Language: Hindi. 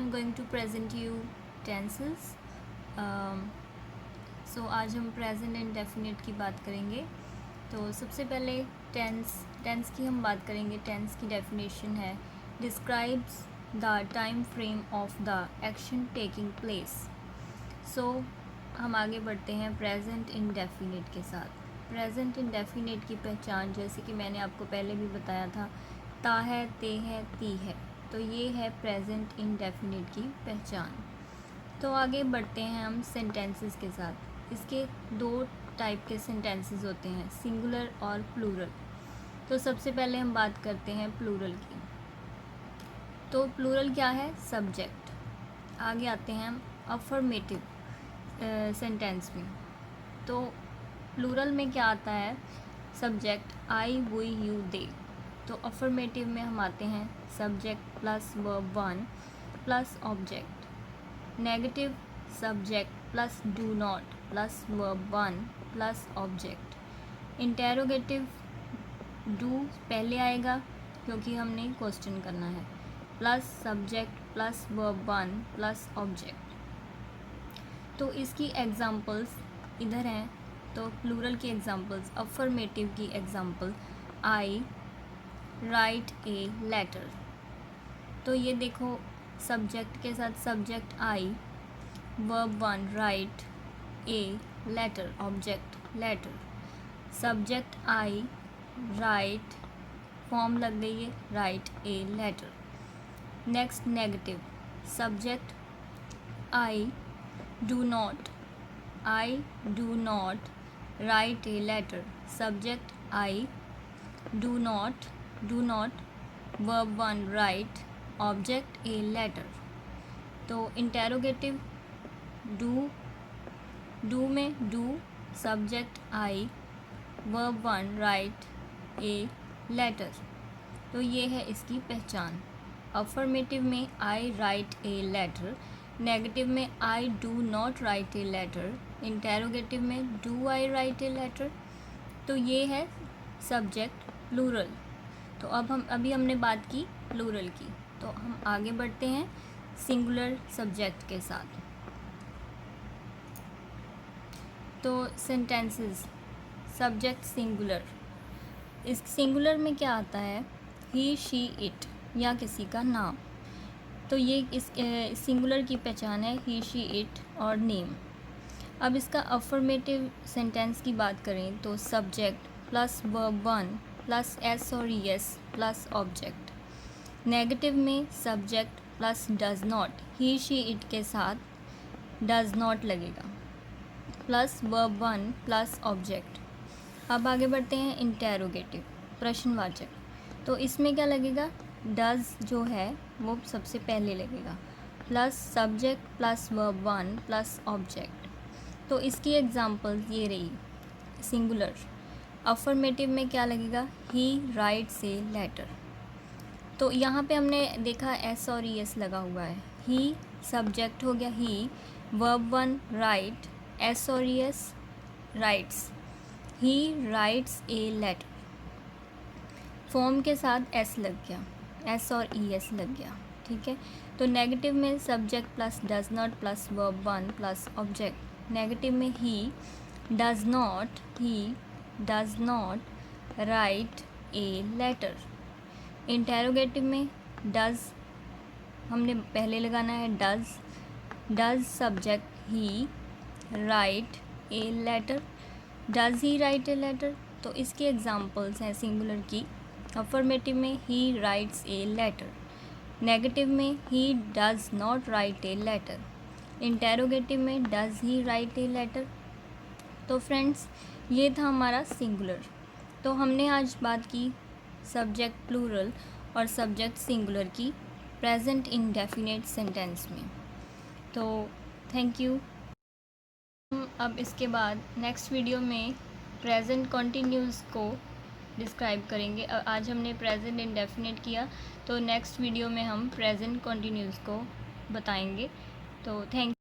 I'm going to present you tenses. सो आज हम प्रेजेंट इंडेफिनिट की बात करेंगे. तो सबसे पहले टेंस की हम बात करेंगे. टेंस की डेफिनेशन है describes the time frame of the action taking place. So हम आगे बढ़ते हैं प्रेजेंट इंडेफिनिट के साथ. प्रेजेंट इंडेफिनिट की पहचान जैसे कि मैंने आपको पहले भी बताया था, ता है, ते है, ती है. तो ये है प्रेजेंट इंडेफिनिट की पहचान. तो आगे बढ़ते हैं हम सेंटेंसेस के साथ. इसके दो टाइप के सेंटेंसेस होते हैं, सिंगुलर और प्लूरल. तो सबसे पहले हम बात करते हैं प्लूरल की. तो प्लूरल क्या है? सब्जेक्ट. आगे आते हैं हम अफर्मेटिव सेंटेंस में. तो प्लूरल में क्या आता है? Subject I, we, you, they. तो अफर्मेटिव में हम आते हैं subject plus verb one plus object. Negative subject plus do not plus verb one plus object. Interrogative do पहले आएगा क्योंकि हमने क्वेश्चन करना है, plus subject plus verb one plus object. तो इसकी एग्जांपल्स इधर हैं. तो प्लूरल की एग्जांपल्स, अफर्मेटिव की example, I write a letter. तो ये देखो, सब्जेक्ट के साथ subject I, verb one write, a letter, object letter. Subject I write, form लग गई है write a letter. Next negative, subject I do not, I do not write a letter. Subject I do not verb one write, object a letter. तो इंटेरोगेटिव डू में do, subject I, verb one write a letter. तो ये है इसकी पहचान. अफर्मेटिव में I write a letter, negative में I do not write a letter, interrogative में do I write a letter. तो ये है सब्जेक्ट प्लूरल. तो अभी हमने बात की प्लूरल की. तो हम आगे बढ़ते हैं सिंगुलर सब्जेक्ट के साथ. तो सेंटेंसेस, सब्जेक्ट सिंगुलर. इस सिंगुलर में क्या आता है? ही, शी, इट या किसी का नाम. तो ये इस सिंगुलर की पहचान है, ही, शी, इट और नेम. अब इसका अफर्मेटिव सेंटेंस की बात करें तो subject plus verb one plus S और एस प्लस ऑब्जेक्ट. नेगेटिव में subject plus does not, he, she, it के साथ डज नॉट लगेगा, plus verb one plus object. अब आगे बढ़ते हैं इंटेरोगेटिव, प्रश्नवाचक. तो इसमें क्या लगेगा? डज जो है वो सबसे पहले लगेगा, plus subject plus verb one plus object. तो इसकी एग्जांपल्स ये रही. सिंगुलर अफर्मेटिव में क्या लगेगा? He writes a letter. तो यहाँ पे हमने देखा एस और एस लगा हुआ है. ही सब्जेक्ट हो गया he, verb one write, s और s writes, he writes a letter. Form के साथ एस लग गया, एस और ई एस लग गया. ठीक है. तो नेगेटिव में subject plus does not plus verb one plus object. Negative में he does not write a letter. Interrogative में डज हमने पहले लगाना है, does subject he write a letter, does he write a letter. तो इसके एग्जांपल्स हैं सिंगुलर की. अफर्मेटिव में he writes a letter, negative में he does not write a letter, interrogative में does he write a letter. तो फ्रेंड्स, ये था हमारा सिंगुलर. तो हमने आज बात की सब्जेक्ट प्लूरल और सब्जेक्ट सिंगुलर की प्रेजेंट इंडेफिनिट सेंटेंस में. तो थैंक यू. हम अब इसके बाद नेक्स्ट वीडियो में प्रेजेंट कॉन्टिन्यूस को डिस्क्राइब करेंगे. आज हमने प्रेजेंट इंडेफिनिट किया, तो नेक्स्ट वीडियो में हम प्रेजेंट कॉन्टिन्यूस को बताएंगे. तो थैंक